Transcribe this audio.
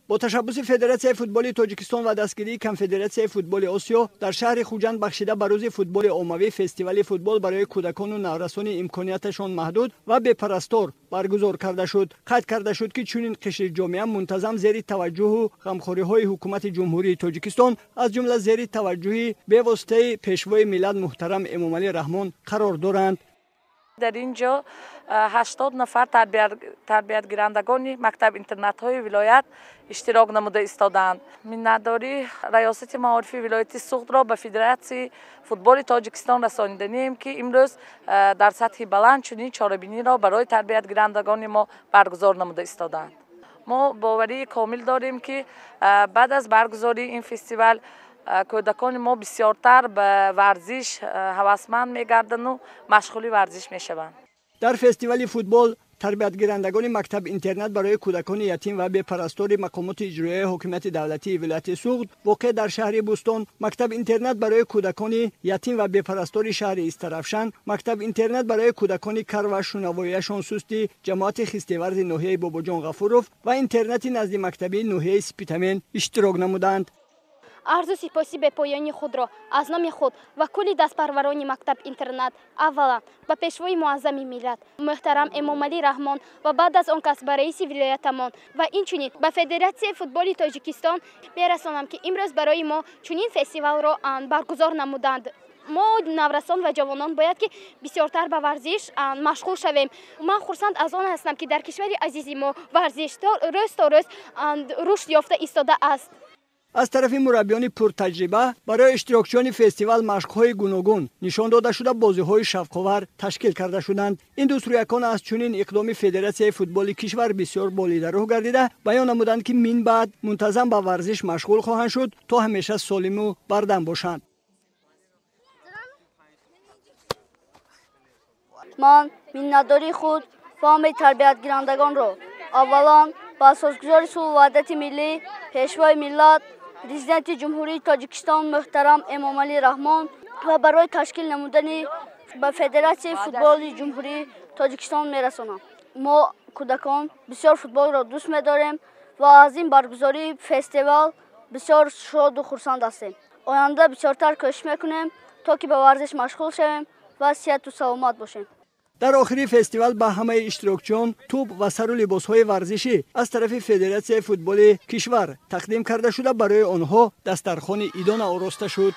با تشبث فدراسیون فوتبال تاجیکستان و دستگیری کنفدراسیون فوتبال آسیا در شهر خوجند بخشیده به روز فوتبال عمومی فستیوال فوتبال برای کودکان و نورسان امکاناتشان محدود و بپرستار برگزار کرده شد. قید کرده شد که چنین قشر جامعه منتظم زیر توجه و غمخوری های حکومت جمهوری تاجیکستان از جمله زیر توجه به واسطه پیشوای ملت محترم امامعلی رحمان قرار دارند. در اینجا 80 نفر تربیت گیرندگان مکتب اینترنت های ولایت اشتراک نموده ایستادند. منتداری ریاست معارف ولایت سوخت را به فدراسیون فوتبال تاجیکستان رسانیدیم که امروز در سطح بلند چنین چاره‌بینی را برای تربیت گیرندگان ما برگزار نموده ایستادند. ما باوری کامل داریم که بعد از برگزاری این فستیوال کودکان ما بسیارتر به ورزش هوسمند می‌گردند و مشغول ورزش می‌شوند. در فستیوال فوتبال تربیت گیرندگان مکتب اینترنت برای کودکان یتیم و بپرستار مقامات اجرایی حکومت دولتی ولایت سوخت واقع در شهر بوستان، مکتب اینترنت برای کودکان یتیم و بپرستار شهر استرافشن، مکتب اینترنت برای کودکان کر و شنواییشان سستی جماعت خیستیورد ناحیه باباجان غفوروف و اینترنت نزد مکتبی ناحیه سپیتامن اشتراک نمودند. арзу сипосӣ به پایانی خود را از نام خود و کل دستپروران مکتب اینترنت اولا به پیشوای معظم ملت محترم امامعلی رحمان و بعد از آن کس به رئیس ولایتمان و اینچنین به فدراسیون فوتبال تاجیکستان میرسانم که امروز برای ما چنین فستیوال را برگزار نمودند. ما نورسان و جوانان باید که بسیارتر به ورزش مشغول شویم. من خرسند از آن هستم که در کشور عزیز ما ورزش روز تا روز رشد یافته ایستاده است. از طرف مربیان پرتجربه برای اشتراکچیان فستیوال مشق‌های گوناگون نشان داده شده بازی‌های شوق‌آور تشکیل کرده شدند. این دو سویکان از چنین اقدام فدراسیون فوتبال کشور بسیار بالیده روح گردیده بیان نمودند که من بعد منتظم به ورزش مشغول خواهند شد تا همیشه سالم و بردم باشند. من منتداری خود فهم تربیت گیرندگان را اولا با اساسگذار صلح و وحدت ملی پیشوای ملت پرزیدنت جمهوری تاجیکستان محترم امامعلی رحمان و برای تشکیل نمودن به فدراسیون فوتبال جمهوری تاجیکستان میرسانم. ما کودکان بسیار فوتبال را دوست می‌داریم و از این برگزاری فستیوال بسیار شاد و خرسند هستیم. آینده بسیارتر کوشش میکنیم تا که به ورزش مشغول شویم و صحت و سلامت باشیم. در آخری فستیوال به همه اشتراکچیان توپ و سر و لباس‌های ورزشی از طرف فدراسیون فوتبال کشور تقدیم کرده شده برای آنها دسترخوان عیدانه آراسته شد.